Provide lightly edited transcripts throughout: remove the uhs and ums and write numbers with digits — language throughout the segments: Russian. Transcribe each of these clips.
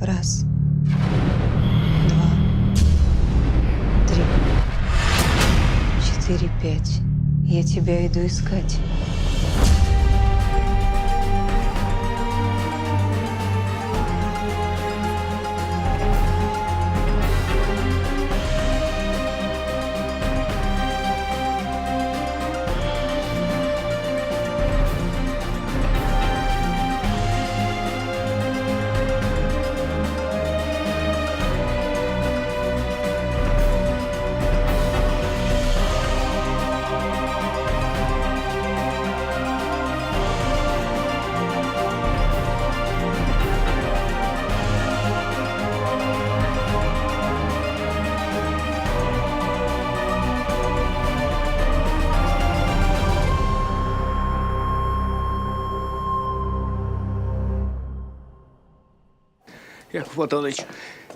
Раз, два, три, 4, 5. Я тебя иду искать. Яков Платоныч,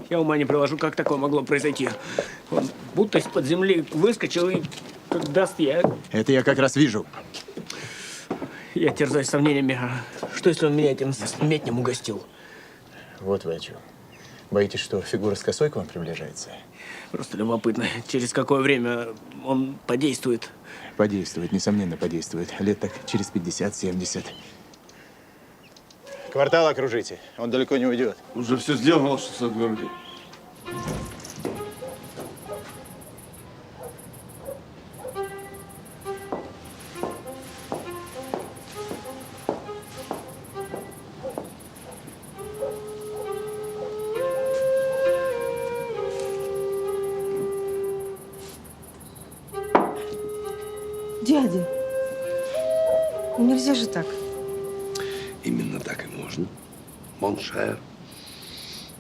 я ума не приложу, как такое могло произойти. Он будто из-под земли выскочил и как даст я... Это я как раз вижу. Я терзаюсь сомнениями. Что, если он меня этим сметнем угостил? Вот вы о чем. Боитесь, что фигура с косой к вам приближается? Просто любопытно, через какое время он подействует. Подействует, несомненно, подействует. Лет так через 50-70. Квартал окружите, он далеко не уйдет. Уже все сделал, что Садгородий. Дядя, нельзя же так. Именно так и можно. Моншер.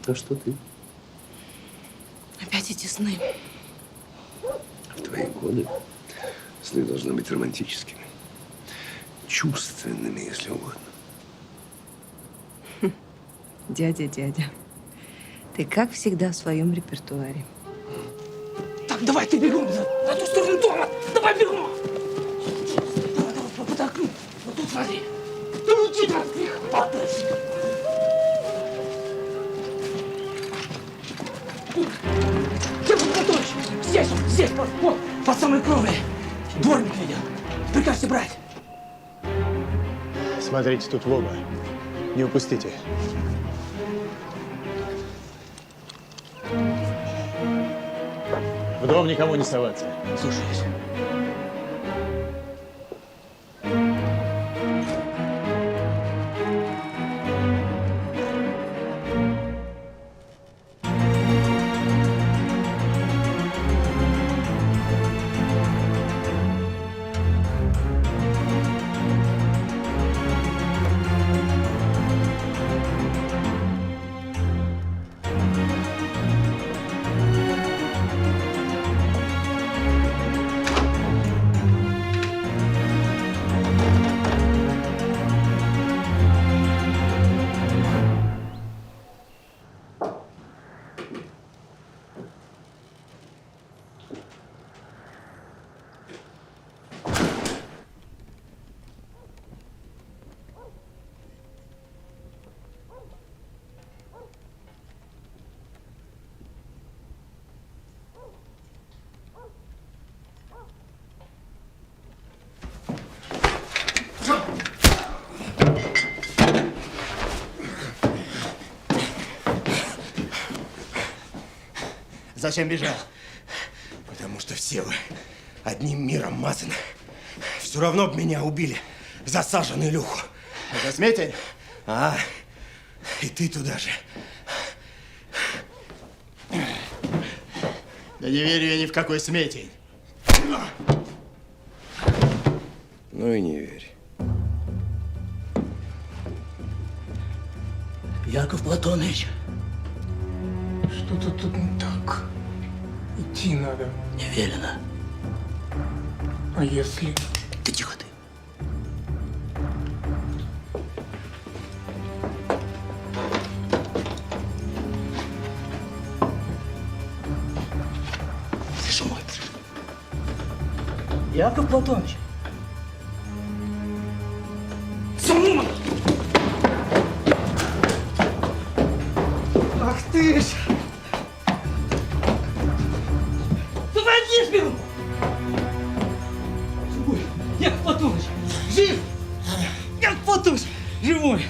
А что ты? Опять эти сны. В твои годы сны должны быть романтическими. Чувственными, если угодно. Дядя, ты как всегда в своем репертуаре. Так, давай, ты бегом на ту сторону дома. Давай бегом. Давай, под окном. Вот тут смотри. Ну, тебя прихватываешь. Яков Платоныч, здесь, вот, под самой кровлей. Дворник видел. Прикажете брать. Смотрите тут в оба. Не упустите. В дом никому не соваться. Слушаюсь. Зачем бежал? Потому что все вы одним миром мазаны. Все равно б меня убили за саженую Илюху. Это Сметень? А, и ты туда же. Да не верю я ни в какой Сметень. Ну и не верь. Яков Платоныч. Что-то тут не так. Идти надо. Не велено. А если... Ты тихо ты. Слышь, мой. Яков Платоныч. тут живой.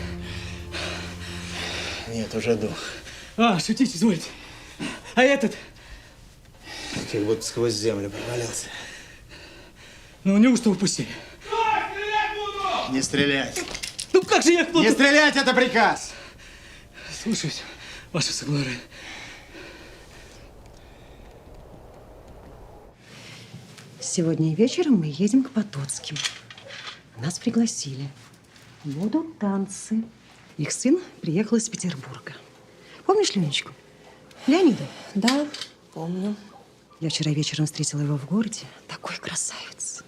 Нет, уже дух. А, шутить извольте. А этот? Как будто сквозь землю провалился. Ну, неужто упустили? Не стрелять! Ну как же я к Не стрелять, это приказ! Слушаюсь, ваша соглара. Сегодня вечером мы едем к Потоцким. Нас пригласили. Будут танцы. Их сын приехал из Петербурга. Помнишь Ленечку? Леонида? Да, помню. Я вчера вечером встретила его в городе. Такой красавец.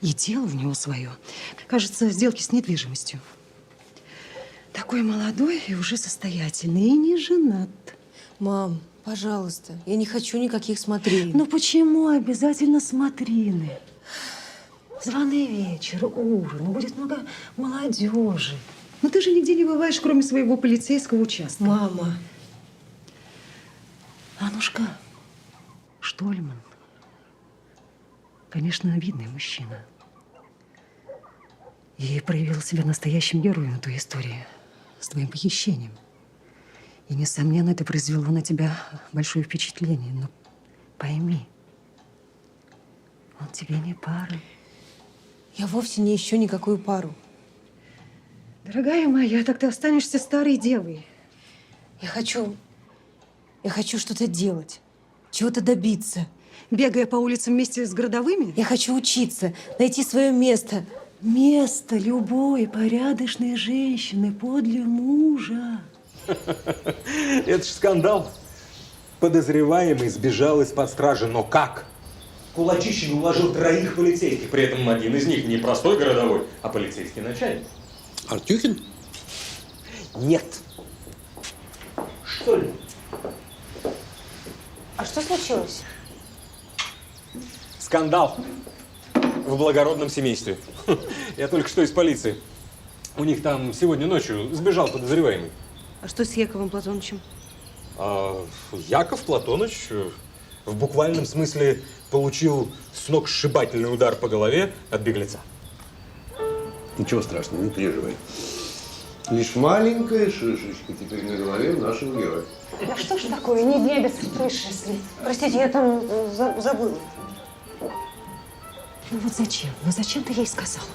И дело у него свое. Кажется, сделки с недвижимостью. Такой молодой и уже состоятельный. И не женат. Мам, пожалуйста, я не хочу никаких смотрений. Ну почему обязательно смотрины? Званый вечер, ужин, будет много молодежи. Ну ты же нигде не бываешь, кроме своего полицейского участка. Мама. Анушка, Штольман, конечно, видный мужчина. И проявил себя настоящим героем той истории с твоим похищением. И, несомненно, это произвело на тебя большое впечатление. Но пойми, он тебе не пара. Я вовсе не ищу никакую пару. Дорогая моя, так ты останешься старой девой. Я хочу что-то делать, чего-то добиться. Бегая по улицам вместе с городовыми? Я хочу учиться, найти свое место. Место любой порядочной женщины подле мужа. Это ж скандал. Подозреваемый сбежал из-под стражи, но как? Кулачищин уложил 3 полицейских, при этом один из них не простой городовой, а полицейский начальник. Артюхин? Нет. Что ли? А что случилось? Скандал в благородном семействе. Я только что из полиции. У них там сегодня ночью сбежал подозреваемый. А что с Яковом Платоновичем? А Яков Платоныч в буквальном смысле получил сногсшибательный удар по голове от беглеца. Ничего страшного, не переживай. Лишь маленькая шишечка теперь на голове нашего героя. Да что ж такое, не дня без происшествий. Простите, я там забыла. Ну вот зачем? Ну зачем ты ей сказала?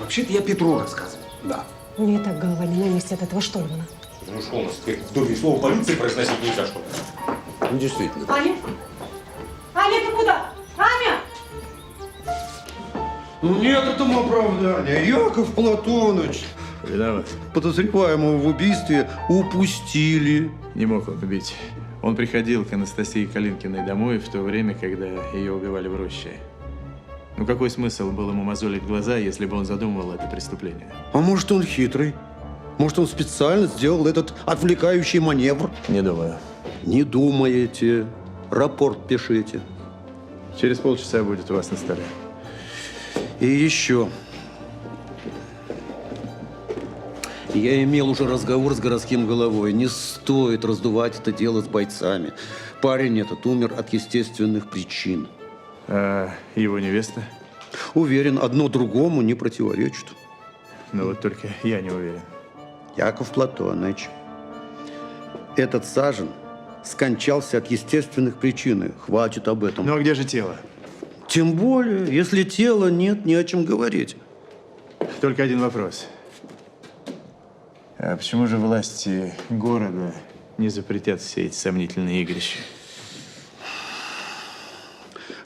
Вообще-то я Петру рассказывал. Да. У меня и так голова не на месте от этого Штольмана. Ну что у нас теперь в доме слово полиции произносить нельзя, что ли? Ну, действительно. Аня? Аня, ты куда? Аня! Ну нет этому оправдания. Яков Платоныч, Виноват. подозреваемого в убийстве, упустили. Не мог он убить. Он приходил к Анастасии Калинкиной домой в то время, когда ее убивали в роще. Ну какой смысл был ему мозолить глаза, если бы он задумывал это преступление? А может, он хитрый? Может, он специально сделал этот отвлекающий маневр? Не думаю. Не думаете. Рапорт пишите. Через полчаса будет у вас на столе. И еще. Я имел уже разговор с городским головой. Не стоит раздувать это дело с бойцами. Парень этот умер от естественных причин. А его невеста? Уверен, одно другому не противоречит. Ну вот только я не уверен. Яков Платоныч, этот Сажен скончался от естественных причин. Хватит об этом. Ну а где же тело? Тем более, если тела нет, не о чем говорить. Только один вопрос. А почему же власти города не запретят все эти сомнительные игрища?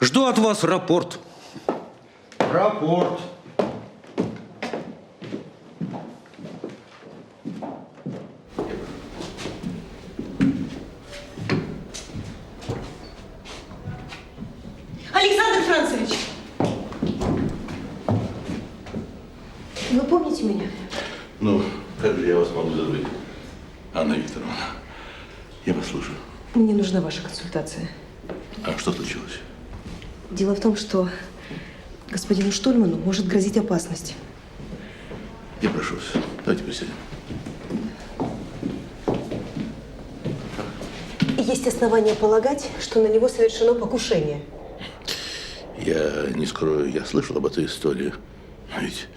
Жду от вас рапорт. Рапорт. Александр Францевич! Вы помните меня? Ну, как же я вас могу забыть, Анна Викторовна? Я вас слушаю. Мне нужна ваша консультация. А что случилось? Дело в том, что господину Штольману может грозить опасность. Я прошу вас, давайте присядем. Есть основания полагать, что на него совершено покушение. Я не скрою, я слышал об этой истории. Но ведь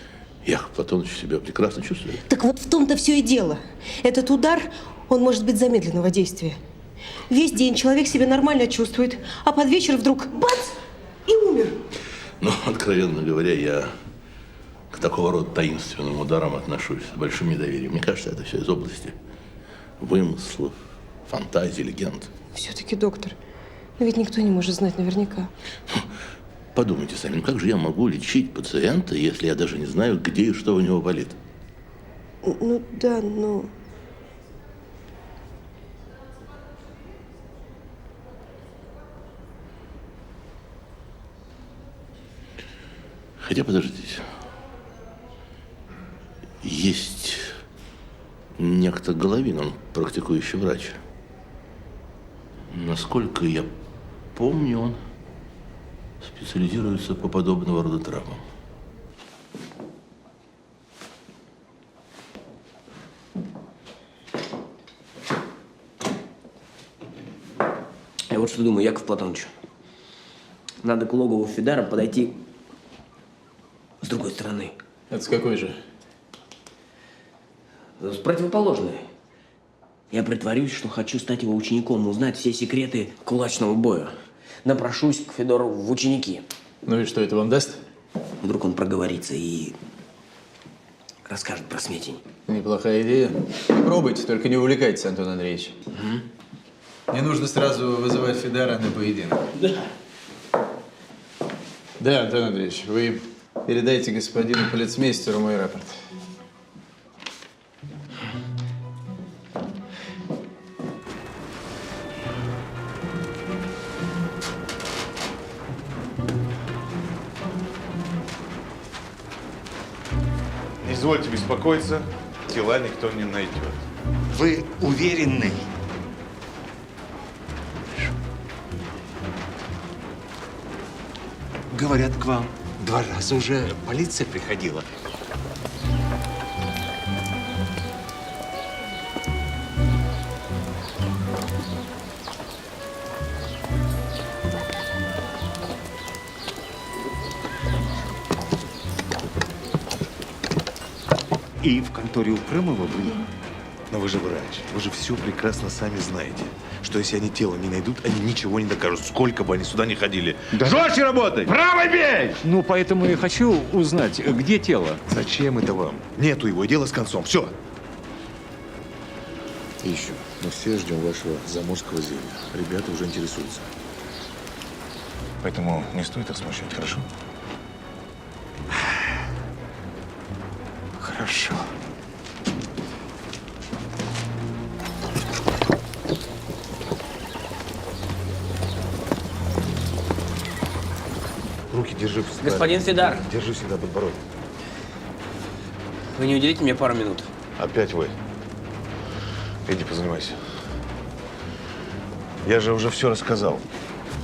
Яков Платонович себя прекрасно чувствует. Так вот в том-то все и дело. Этот удар, он может быть замедленного действия. Весь день человек себя нормально чувствует, а под вечер вдруг бац! И умер. Но, откровенно говоря, я к такого рода таинственным ударам отношусь с большим недоверием. Мне кажется, это все из области вымыслов, фантазий, легенд. Все-таки, доктор, но ведь никто не может знать наверняка. Подумайте сами, ну как же я могу лечить пациента, если я даже не знаю, где и что у него болит? Ну да, но... Хотя, подождите. Есть некто Головин, он практикующий врач. Насколько я помню, он специализируется по подобного рода травмам. Я вот что думаю, Яков Платонович. Надо к логову Федара подойти с другой стороны. Это с какой же? С противоположной. Я притворюсь, что хочу стать его учеником, узнать все секреты кулачного боя. Напрошусь к Федору в ученики. Ну и что это вам даст? Вдруг он проговорится и расскажет про Сметень. Неплохая идея. Попробуйте, только не увлекайтесь, Антон Андреевич. Не нужно сразу вызывать Федора на поединок. Да. Да, Антон Андреевич, вы передайте господину полицмейстеру мой рапорт. Не извольте беспокоиться, тела никто не найдет. Вы уверены? Говорят, к вам 2 раза уже полиция приходила. И в конторе у Крымова вы... Но вы же врач, вы же все прекрасно сами знаете, что если они тело не найдут, они ничего не докажут, сколько бы они сюда ни ходили. Да. Жестче работай! Правой бей! Ну, поэтому я хочу узнать, где тело. Зачем это вам? Нету его, и дело с концом. Все. И еще, мы все ждем вашего заморского зелья. Ребята уже интересуются. Поэтому не стоит их смущать, хорошо? Хорошо. Руки держи всегда. Господин Федар. Держи всегда подбородок. Вы не уделите мне пару минут? Опять вы. Иди позанимайся. Я же уже все рассказал.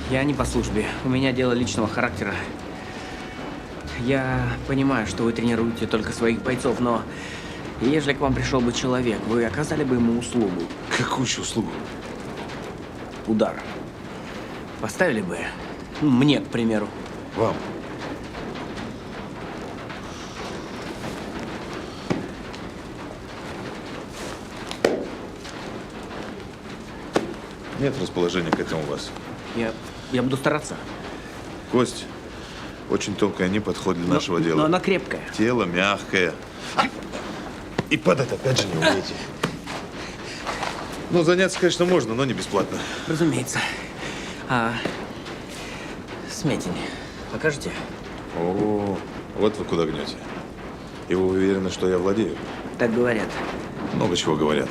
Я не по службе. У меня дело личного характера. Я понимаю, что вы тренируете только своих бойцов, но если к вам пришел бы человек, вы оказали бы ему услугу. Какую еще услугу? Удар. Поставили бы. Мне, к примеру. Вам. Нет расположения к этому у вас. Я буду стараться. Кость очень тонкая, не подходит для нашего дела. Но она крепкая. Тело мягкое. И падать опять же не умеете. Ну, заняться, конечно, можно, но не бесплатно. Разумеется. Сметень покажете? О, вот вы куда гнете. И вы уверены, что я владею? Так говорят. Много чего говорят.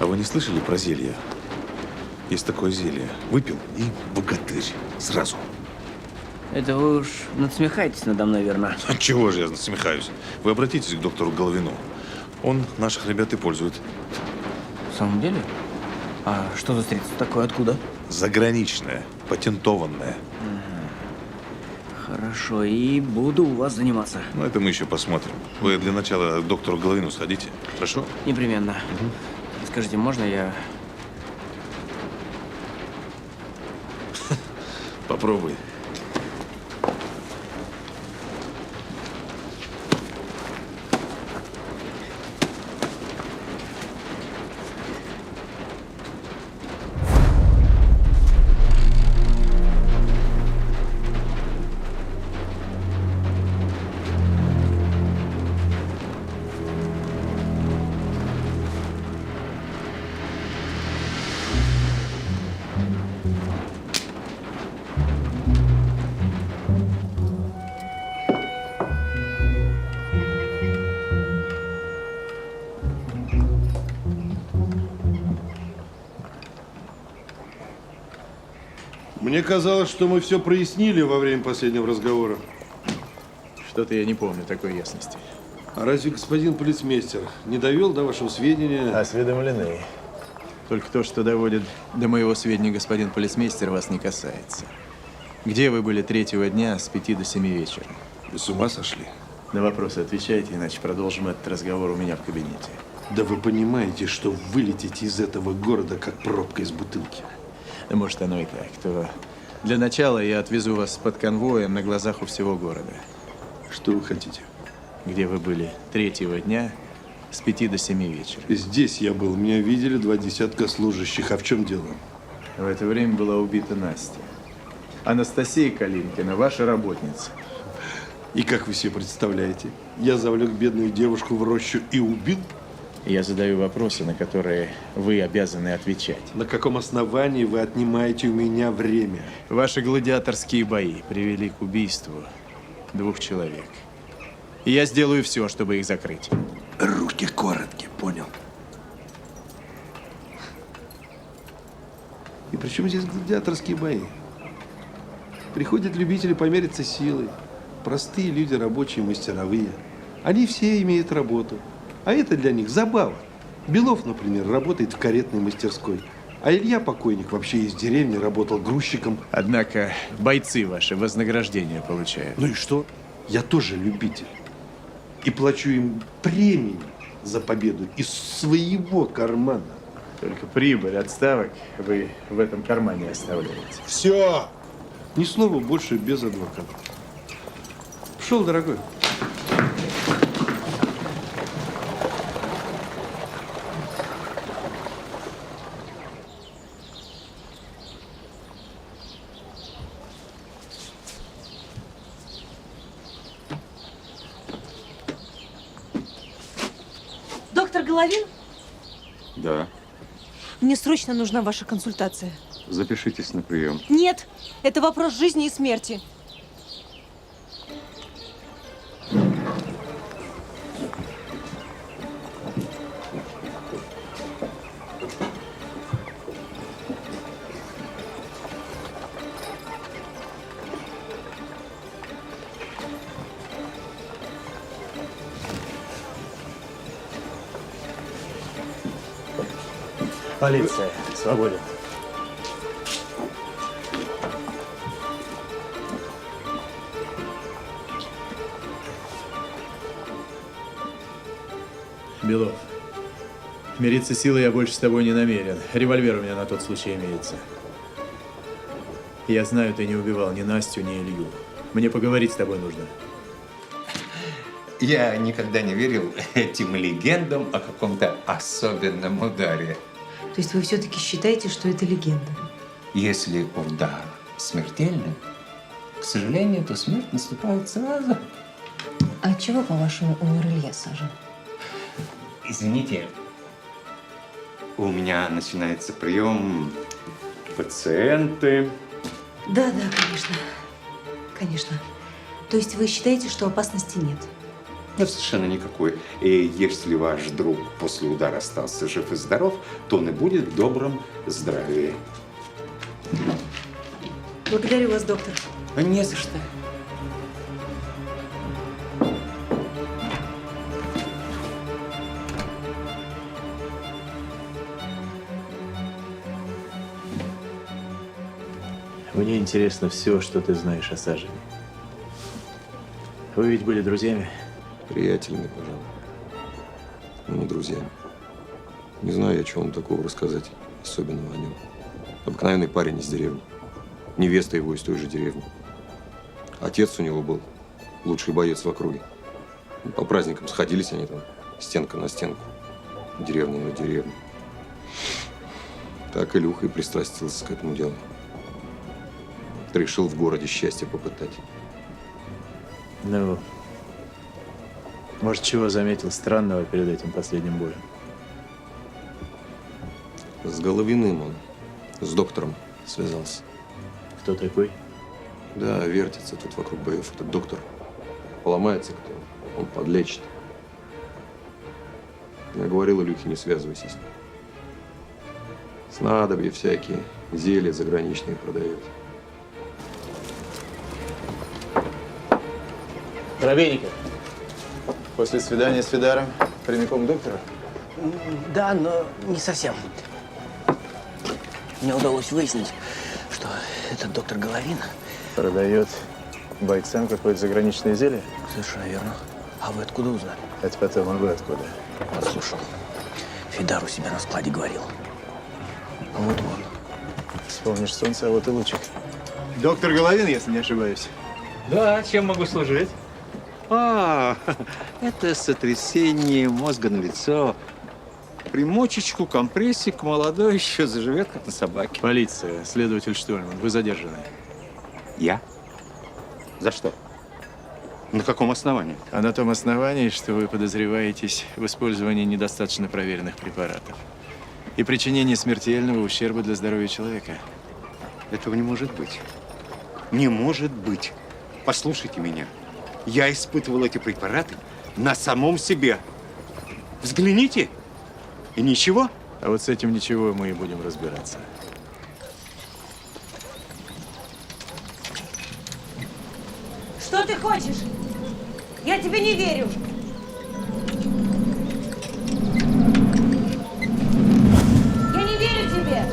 А вы не слышали про зелье? Есть такое зелье. Выпил и богатырь. Сразу. Это вы уж надсмехаетесь надо мной, верно? А чего же я насмехаюсь? Вы обратитесь к доктору Головину. Он наших ребят и пользует. В самом деле? А что за средство такое? Откуда? Заграничное, патентованное. Хорошо, и буду у вас заниматься. Ну, это мы еще посмотрим. Вы для начала к доктору Головину сходите, хорошо? Непременно. Скажите, можно я... Попробуй. Мне казалось, что мы все прояснили во время последнего разговора. Что-то я не помню такой ясности. А разве господин полицмейстер не довел до вашего сведения? Осведомлены. Только то, что доводит до моего сведения господин полицмейстер, вас не касается. Где вы были 3-го дня с 5 до 7 вечера? Вы с ума сошли? На вопросы отвечайте, иначе продолжим этот разговор у меня в кабинете. Да вы понимаете, что вылетите из этого города, как пробка из бутылки. Да может, оно и так. То для начала я отвезу вас под конвоем на глазах у всего города. Что вы хотите? Где вы были 3-го дня с 5 до 7 вечера. Здесь я был. Меня видели 20 служащих. А в чем дело? В это время была убита Настя. Анастасия Калинкина, ваша работница. И как вы себе представляете? Я завлек бедную девушку в рощу и убил? Я задаю вопросы, на которые вы обязаны отвечать. На каком основании вы отнимаете у меня время? Ваши гладиаторские бои привели к убийству 2 человек. И я сделаю все, чтобы их закрыть. Руки короткие, понял? И при чем здесь гладиаторские бои? Приходят любители помериться силой. Простые люди, рабочие, мастеровые. Они все имеют работу. А это для них забава. Белов, например, работает в каретной мастерской. А Илья, покойник, вообще из деревни работал грузчиком. Однако бойцы ваши вознаграждение получают. Ну и что? Я тоже любитель. И плачу им премии за победу из своего кармана. Только прибыль от ставок вы в этом кармане оставляете. Все! Ни слова больше без адвоката. Пошел, дорогой. Доктор Головин, Да. мне срочно нужна ваша консультация. Запишитесь на прием. Нет, это вопрос жизни и смерти. Полиция, свободен. Белов, мириться силой я больше с тобой не намерен. Револьвер у меня на тот случай имеется. Я знаю, ты не убивал ни Настю, ни Илью. Мне поговорить с тобой нужно. Я никогда не верил этим легендам о каком-то особенном ударе. То есть вы все-таки считаете, что это легенда? Если удар смертельный, к сожалению, то смерть наступает сразу. А от чего, по-вашему, умер Илья Сажин? Извините, у меня начинается прием пациенты. Да, конечно. Конечно. То есть вы считаете, что опасности нет? Нет, совершенно никакой. И если ваш друг после удара остался жив и здоров, то он и будет в добром здравии. Благодарю вас, доктор. Не за что. Мне интересно все, что ты знаешь о Сажине. Вы ведь были друзьями? Приятелями, пожалуй. Но не друзьями. Не знаю я, чего вам такого рассказать особенного о нем. Обыкновенный парень из деревни. Невеста его из той же деревни. Отец у него был лучший боец в округе. По праздникам сходились они там, стенка на стенку, деревня на деревню. Так Илюха и пристрастился к этому делу. Решил в городе счастье попытать. Ну, может, чего заметил странного перед этим последним боем? С Головиным он, с доктором связался. Кто такой? Да, вертится тут вокруг боев этот доктор. Поломается кто, он подлечит. Я говорил Илюхе, не связывайся с ним. Снадобья всякие, зелья заграничные продает. Коробейников, после свидания с Фидаром прямиком к доктору? Да, но не совсем. Мне удалось выяснить, что этот доктор Головин Продает бойцам какое-то заграничное зелье? совершенно верно. А вы откуда узнали? Это потом, а вы откуда? Подслушал. Фидар у себя на складе говорил. А вот он. Вспомнишь солнце, а вот и лучик. Доктор Головин, если не ошибаюсь. Да, чем могу служить? А, это сотрясение мозга на лицо. Примочечку, компрессик, молодой еще заживет, как на собаке. Полиция, следователь Штольман, вы задержаны. Я? За что? На каком основании? А на том основании, что вы подозреваетесь в использовании недостаточно проверенных препаратов и причинении смертельного ущерба для здоровья человека. Этого не может быть. Не может быть. Послушайте меня. Я испытывал эти препараты на самом себе. Взгляните. И ничего. А вот с этим ничего мы и будем разбираться. Что ты хочешь? Я тебе не верю. Я не верю тебе.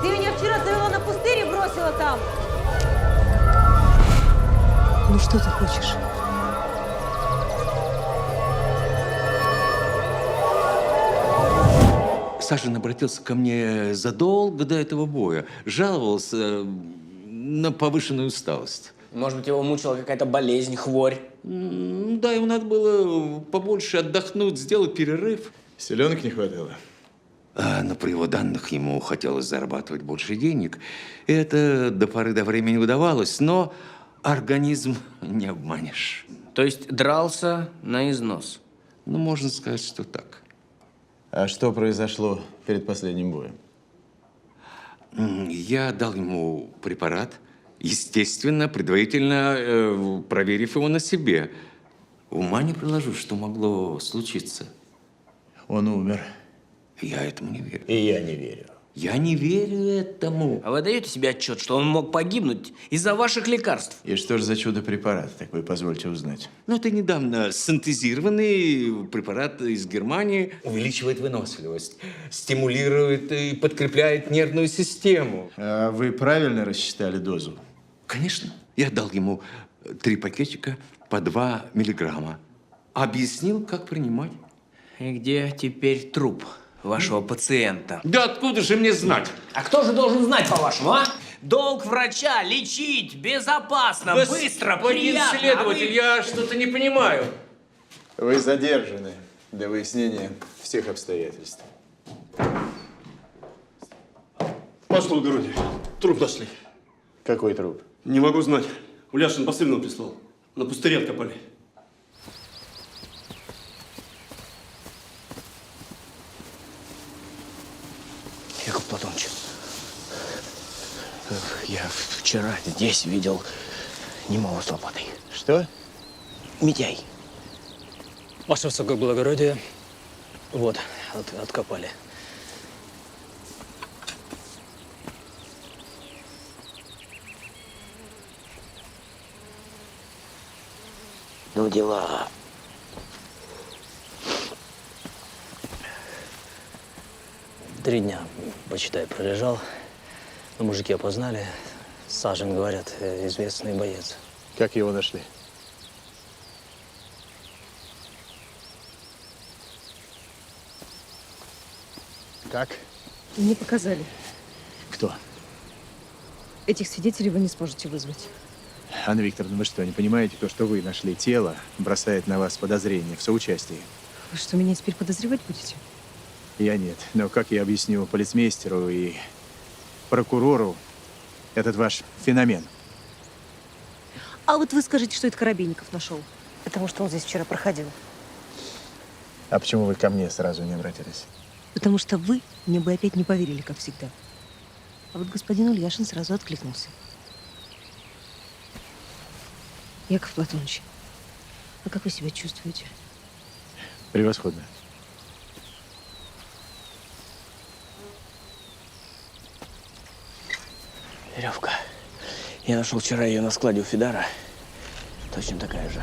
Ты меня вчера завела на пустырь и бросила там. Ну что ты хочешь? Сажин обратился ко мне задолго до этого боя. Жаловался на повышенную усталость. Может быть, его мучила какая-то болезнь, хворь? Да, ему надо было побольше отдохнуть, сделать перерыв. Селенок не хватало? Но по его данных ему хотелось зарабатывать больше денег. Это до поры до времени удавалось, но организм не обманешь. То есть дрался на износ? Ну, можно сказать, что так. А что произошло перед последним боем? Я дал ему препарат, естественно, предварительно проверив его на себе. Ума не приложу, что могло случиться. Он умер. Я этому не верю. И я не верю. Я не верю этому. А вы даете себе отчет, что он мог погибнуть из-за ваших лекарств? И что же за чудо-препарат такой, позвольте узнать? Ну, это недавно синтезированный препарат из Германии. Увеличивает выносливость, стимулирует и подкрепляет нервную систему. А вы правильно рассчитали дозу? Конечно. Я дал ему 3 пакетика по 2 миллиграмма. Объяснил, как принимать. И где теперь труп вашего пациента? Да откуда же мне знать? А кто же должен знать, по-вашему, а? Долг врача – лечить безопасно, быстро, приятно. Следователь, я что-то не понимаю. Вы задержаны до выяснения всех обстоятельств. Ваше благородие, труп нашли. Какой труп? Не могу знать. Уляшин посыльного прислал. На пустыре откопали. Яков Платоныч, я вчера здесь видел немого с лопатой. Что? Митяй. Ваше высокоблагородие, вот, откопали. Ну, дела. Три дня, почитай, пролежал. Но мужики опознали. Сажин, говорят, известный боец. Как его нашли? Как? Не показали. Кто? Этих свидетелей вы не сможете вызвать. Анна Викторовна, вы что, не понимаете, то, что вы нашли тело, бросает на вас подозрение в соучастии? Вы что, меня теперь подозревать будете? Я нет. Но как я объясню полицмейстеру и прокурору этот ваш феномен? А вот вы скажите, что это Коробейников нашел. Потому что он здесь вчера проходил. А почему вы ко мне сразу не обратились? Потому что вы мне бы опять не поверили, как всегда. А вот господин Ульяшин сразу откликнулся. Яков Платоныч, а как вы себя чувствуете? Превосходно. Веревка. Я нашел вчера ее на складе у Фидара. Точно такая же.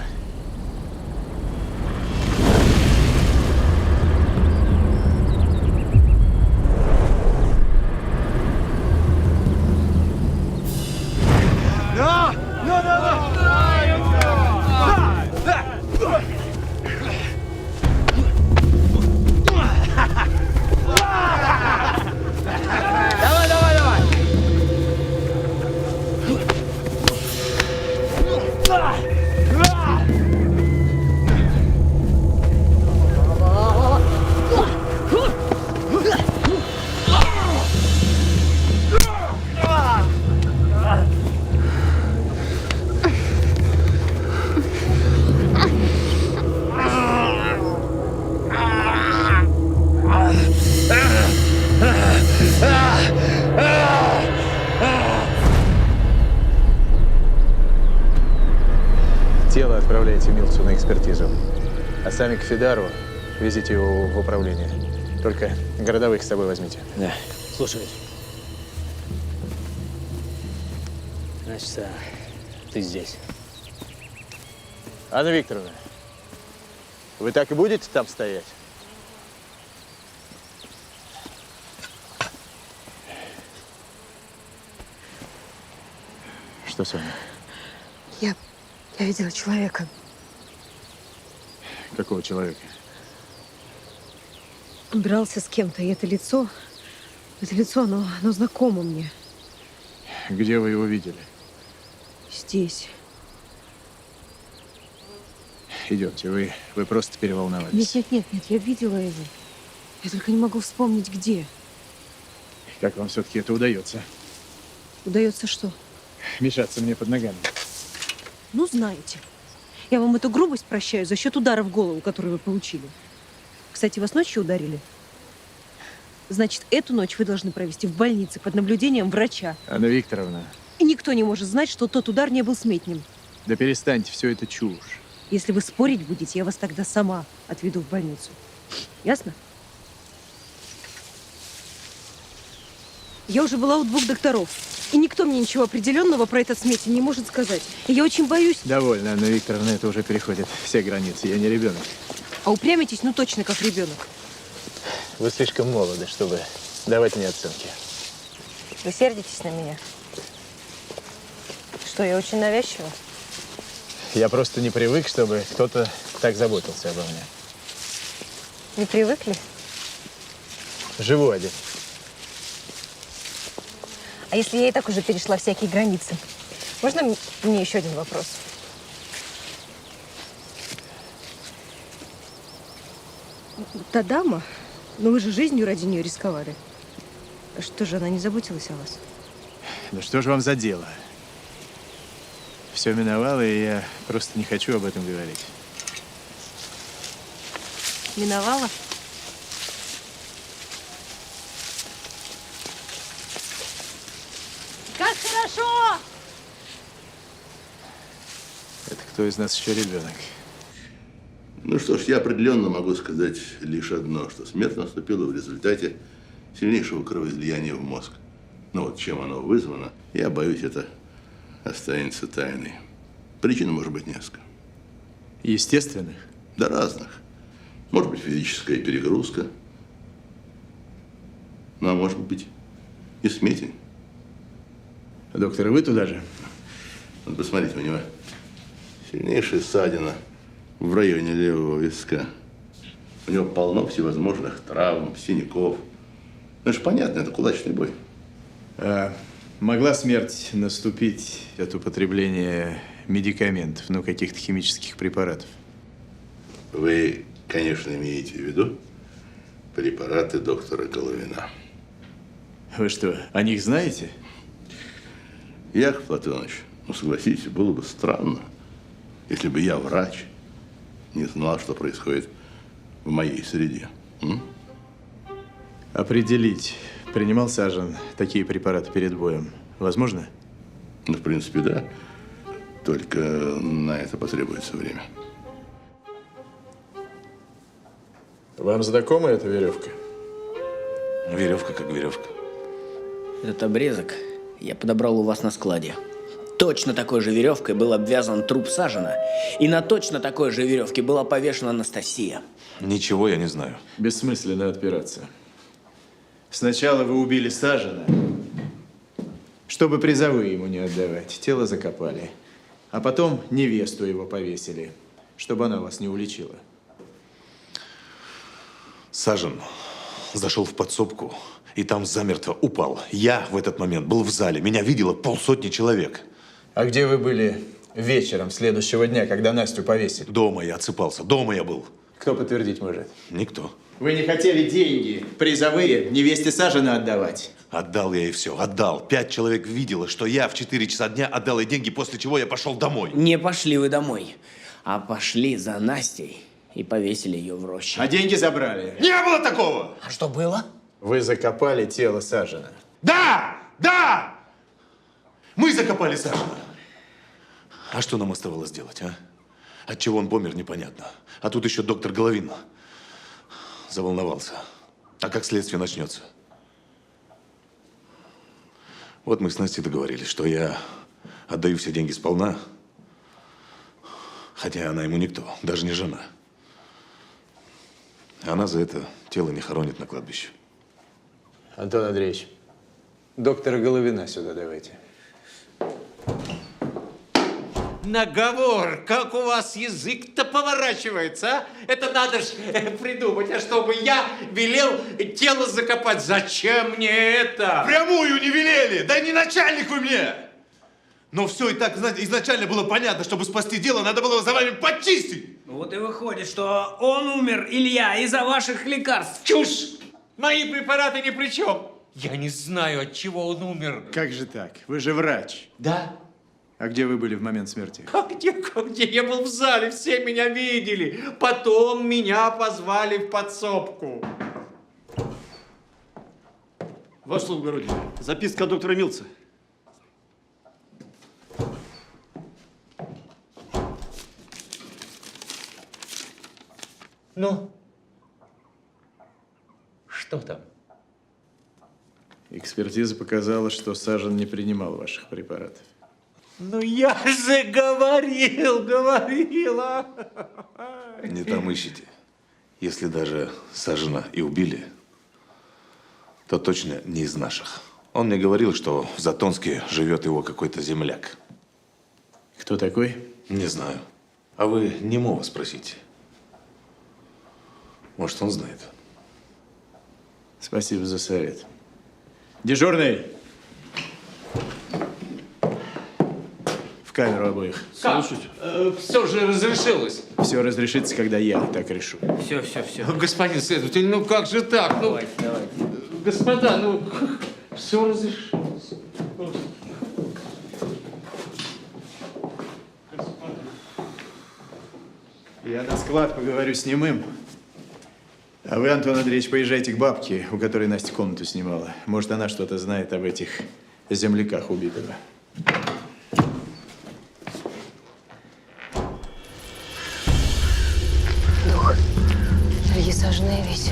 Тело отправляйте Милцу на экспертизу. А сами к Фидару везите его в управление. Только городовых с собой возьмите. Да. Слушаюсь. Значит, ты здесь. Анна Викторовна, вы так и будете там стоять? Что с вами? Я видела человека. Какого человека? Он дрался с кем-то, и это лицо, оно знакомо мне. Где вы его видели? Здесь. Идемте, вы просто переволновались. Нет, я видела его. Я только не могу вспомнить, где. Как вам все-таки это удается? Удается что? Мешаться мне под ногами. Ну, знаете. Я вам эту грубость прощаю за счет удара в голову, который вы получили. Кстати, вас ночью ударили? Значит, эту ночь вы должны провести в больнице под наблюдением врача. Анна Викторовна. И никто не может знать, что тот удар не был сметним. Да перестаньте, все это чушь. Если вы спорить будете, я вас тогда сама отведу в больницу. Ясно? Я уже была у 2 докторов. И никто мне ничего определенного про этот сметень не может сказать. И я очень боюсь... Довольно, Анна Викторовна, это уже переходит все границы. Я не ребенок. А упрямитесь, ну точно как ребенок. Вы слишком молоды, чтобы давать мне оценки. Вы сердитесь на меня? Что, я очень навязчива? Я просто не привык, чтобы кто-то так заботился обо мне. Не привыкли? Живу один. А если я и так уже перешла всякие границы? Можно мне еще один вопрос? Та дама, ну вы же жизнью ради нее рисковали. Что же, она не заботилась о вас? Да что же вам за дело? Все миновало, и я просто не хочу об этом говорить. Миновала? Как хорошо! Это кто из нас еще ребенок? Ну что ж, я определенно могу сказать лишь одно, что смерть наступила в результате сильнейшего кровоизлияния в мозг. Но вот чем оно вызвано, я боюсь, это останется тайной. Причин может быть несколько. Естественных? Да разных. Может быть, физическая перегрузка. Ну, а может быть, и сметень. Доктор, и вы туда же? Вот посмотрите, у него сильнейшая ссадина в районе левого виска. У него полно всевозможных травм, синяков. Ну, это же понятно, это кулачный бой. Могла смерть наступить от употребления медикаментов, ну, каких-то химических препаратов? Вы, конечно, имеете в виду препараты доктора Головина. Вы что, о них знаете? Яков Платонович, ну, согласитесь, было бы странно, если бы я, врач, не знал, что происходит в моей среде. Определить, принимал Сажен такие препараты перед боем, возможно? Ну, в принципе, да. Только на это потребуется время. Вам знакома эта веревка? Веревка как веревка. Этот обрезок я подобрал у вас на складе. Точно такой же веревкой был обвязан труп Сажина. И на точно такой же веревке была повешена Анастасия. Ничего я не знаю. Бессмысленно отпираться. Сначала вы убили Сажина, чтобы призовые ему не отдавать. Тело закопали. А потом невесту его повесили, чтобы она вас не уличила. Сажин зашел в подсобку и там замертво упал. Я в этот момент был в зале. Меня видело 50 человек. А где вы были вечером следующего дня, когда Настю повесили? Дома я отсыпался. Дома я был. Кто подтвердить может? Никто. Вы не хотели деньги призовые невесте Сажина отдавать? Отдал я ей все. Отдал. 5 человек видело, что я в 4 часа дня отдал ей деньги, после чего я пошел домой. Не пошли вы домой, а пошли за Настей и повесили ее в роще. А деньги забрали? Не было такого! А что было? Вы закопали тело Сажина. Да! Да! Мы закопали Сажина. А что нам оставалось делать, а? От чего он помер, непонятно. А тут еще доктор Головин заволновался. А как следствие начнется? Вот мы с Настей договорились, что я отдаю все деньги сполна, хотя она ему никто, даже не жена. Она за это тело не хоронит на кладбище. Антон Андреевич, доктора Головина сюда давайте. Наговор, как у вас язык-то поворачивается, а? Это надо ж придумать, а чтобы я велел тело закопать. Зачем мне это? Прямую не велели! Да не начальник вы мне! Но все и так, знаете, изначально было понятно, чтобы спасти дело, надо было за вами почистить! Вот и выходит, что он умер, Илья, из-за ваших лекарств. Чушь! Мои препараты ни при чем. Я не знаю, от чего он умер. Как же так? Вы же врач. Да. А где вы были в момент смерти? Как где? Я был в зале, все меня видели. Потом меня позвали в подсобку. Ваше благородие, записка от доктора Милца. Ну? Что там? Экспертиза показала, что Сажин не принимал ваших препаратов. Ну я же говорил, а? Не там ищите. Если даже Сажина и убили, то точно не из наших. Он мне говорил, что в Затонске живет его какой-то земляк. Кто такой? Не знаю. А вы немого спросите. Может, он знает. Спасибо за совет. Дежурный! В камеру обоих. Как? Все же разрешилось. Все разрешится, когда я так решу. Все. Господин следователь, ну как же так? Давайте. Господа, ну все разрешилось. Я на склад поговорю с немым. А вы, Антон Андреевич, поезжайте к бабке, у которой Настя комнату снимала. Может, она что-то знает об этих земляках убитого. Дух, среди Сажиной ведь.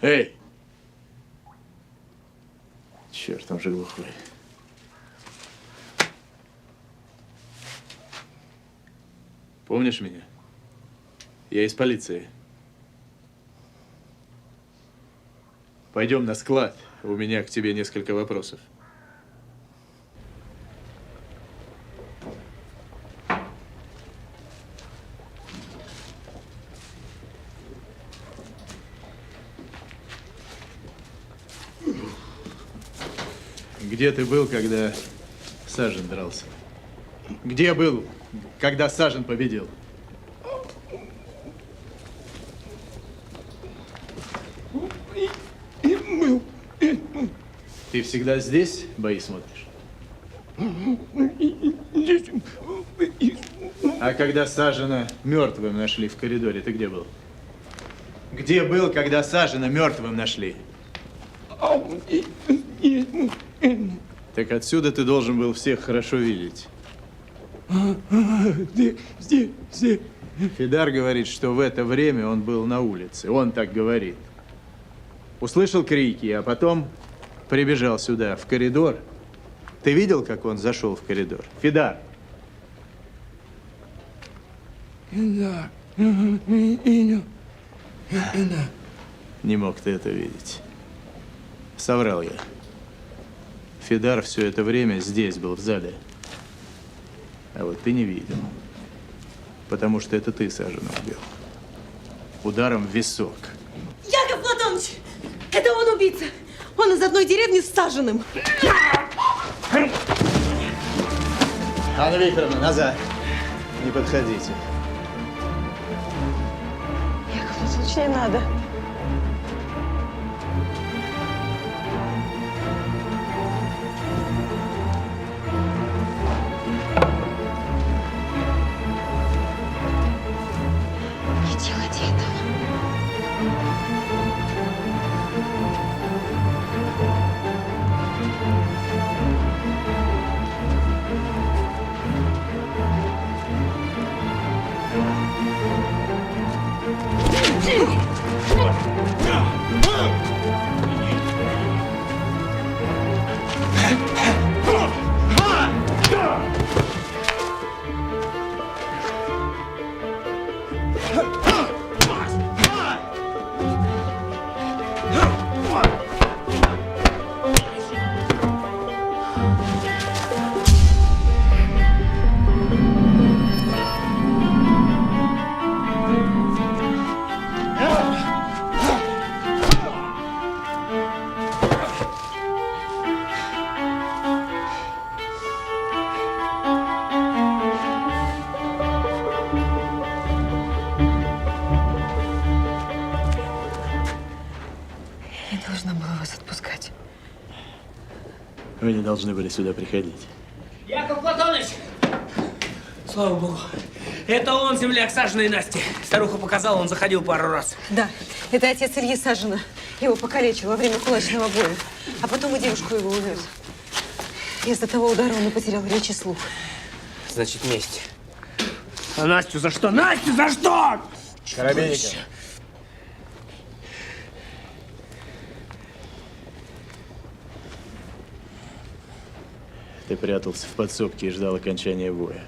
Эй! Черт, он же глухой. Помнишь меня? Я из полиции. Пойдем на склад. У меня к тебе несколько вопросов. Где ты был, когда Сажен дрался? Где был, когда Сажен победил? Ты всегда здесь бои смотришь? А когда Сажена мертвым нашли в коридоре, ты где был? Где был, когда Сажена мертвым нашли? Так отсюда ты должен был всех хорошо видеть. Здесь. Фидар говорит, что в это время он был на улице. Он так говорит. Услышал крики, а потом прибежал сюда, в коридор. Ты видел, как он зашел в коридор? Фидар. Не мог ты это видеть. Соврал я. Фидар все это время здесь был, в зале. А вот ты не видел. Потому что это ты Сажена убил. Ударом в висок. Яков Платоныч! Это он убийца! Он из одной деревни с Саженым. Анна Викторовна, назад. Не подходите. Яков Платоныч, не надо. Не делайте этого. Я не должна была вас отпускать. Вы не должны были сюда приходить. Яков Платоныч! Слава богу. Это он, земляк Саженой Насти. Старуха показала, он заходил пару раз. Да, это отец Ильи Сажена. Его покалечил во время кулачного боя. А потом и девушку его увез. Из-за того удара он и потерял речь и слух. Значит, месть. А Настю за что? Настю за что? Коробейников. Ты прятался в подсобке и ждал окончания боя.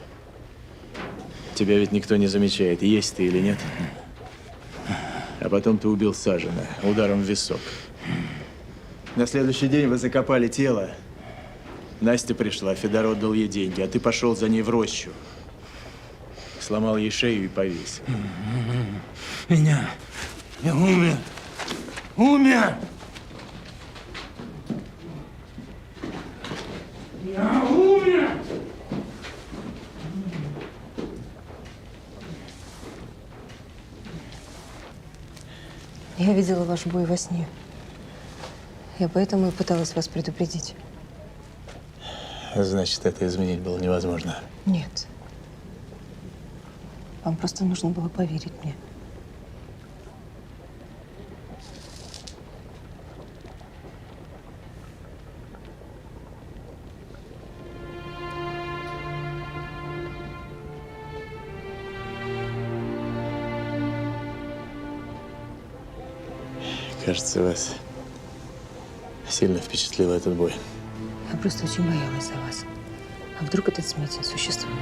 Тебя ведь никто не замечает, есть ты или нет. А потом ты убил Сажена ударом в висок. На следующий день вы закопали тело. Настя пришла, Фидар отдал ей деньги, а ты пошел за ней в рощу. Сломал ей шею и повесил. Я умер. Умер. Я умер. Я видела ваш бой во сне. Я поэтому и пыталась вас предупредить. Значит, это изменить было невозможно. Нет. Вам просто нужно было поверить мне. Кажется, вас сильно впечатлил этот бой. Я просто очень боялась за вас. А вдруг этот Сметин существует?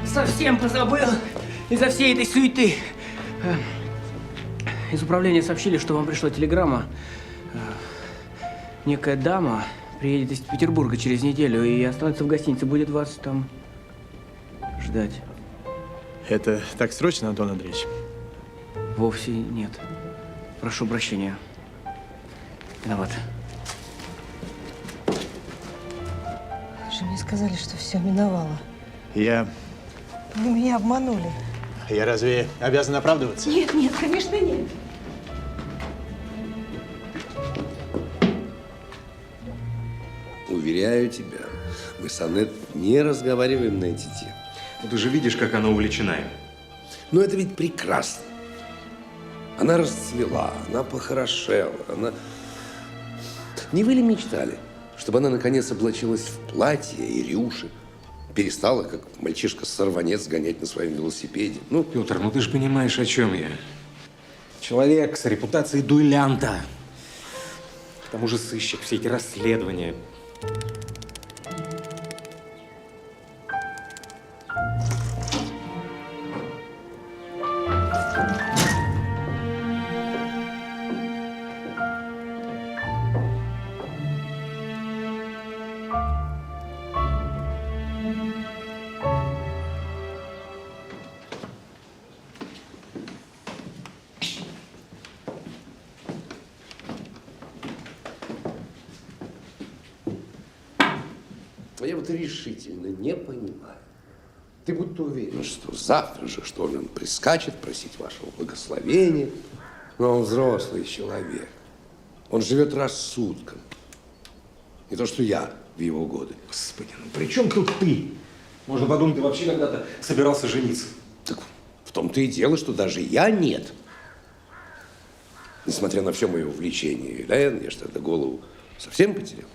Совсем позабыл из-за всей этой суеты. Из управления сообщили, что вам пришла телеграмма. Некая дама приедет из Петербурга через неделю и останется в гостинице, будет вас там ждать. Это так срочно, Антон Андреевич? Вовсе нет. Прошу прощения. Виноват. Вы же мне сказали, что все миновало. Я Вы меня обманули. разве обязан оправдываться? Нет, нет, конечно, нет. Уверяю тебя, мы с Аннет не разговариваем на эти темы. Ну, ты же видишь, как она увлечена им. Но это ведь прекрасно. Она расцвела, она похорошела, она... Не вы ли мечтали, чтобы она наконец облачилась в платье и рюши, перестала, как мальчишка-сорванец, гонять на своем велосипеде? Ну, Петр, ну ты же понимаешь, о чем я. Человек с репутацией дуэлянта. К тому же сыщик, все эти расследования. Я вот решительно не понимаю. Ты будто уверен, что завтра же Штольман прискачет просить вашего благословения. Но он взрослый человек. Он живет рассудком. Не то, что я в его годы. Господи, ну при чем тут ты? Можно подумать, ты вообще когда-то собирался жениться. Так в том-то и дело, что даже я нет. Несмотря на все мое увлечение Элен, я же тогда голову совсем потерял.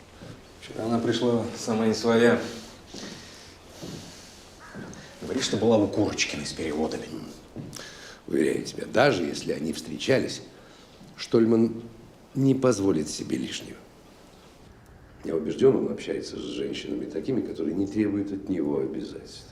Вчера она пришла сама не своя. Говорит, что была у Курочкиной с переводами. Уверяю тебя, даже если они встречались, Штольман не позволит себе лишнего. Я убежден, он общается с женщинами такими, которые не требуют от него обязательств.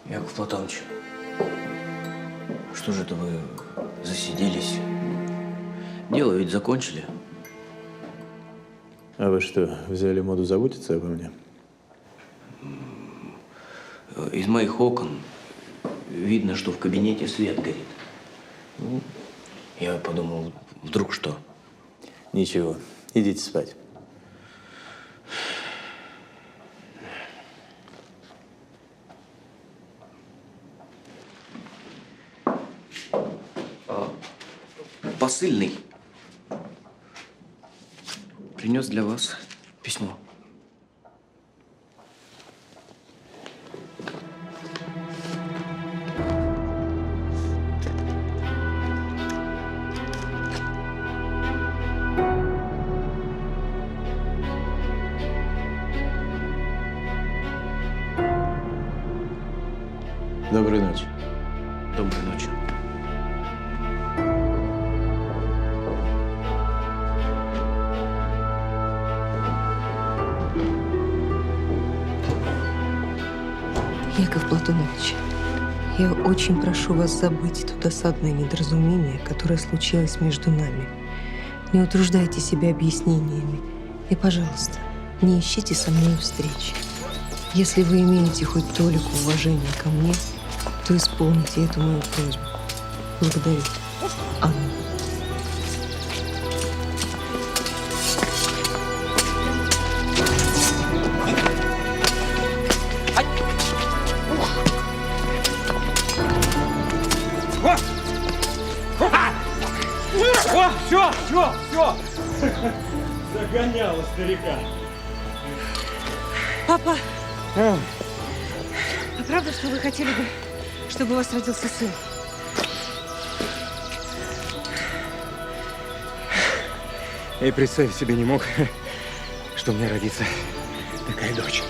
Яков Платоныч, что же это вы засиделись? Дело ведь закончили. А вы что, взяли моду заботиться обо мне? Из моих окон видно, что в кабинете свет горит. Ну, я подумал, вдруг что? Ничего, идите спать. Посыльный принес для вас письмо. Доброй ночи. Доброй ночи. Яков Платонович, я очень прошу вас забыть то досадное недоразумение, которое случилось между нами. Не утруждайте себя объяснениями. И, пожалуйста, не ищите со мной встречи. Если вы имеете хоть толику уважения ко мне, то исполните эту мою просьбу. Благодарю. Анна. О, все! Загоняла старика. Папа, а правда, что вы хотели бы, чтобы у вас родился сын? Я и представить себе не мог, что у меня родится такая дочь.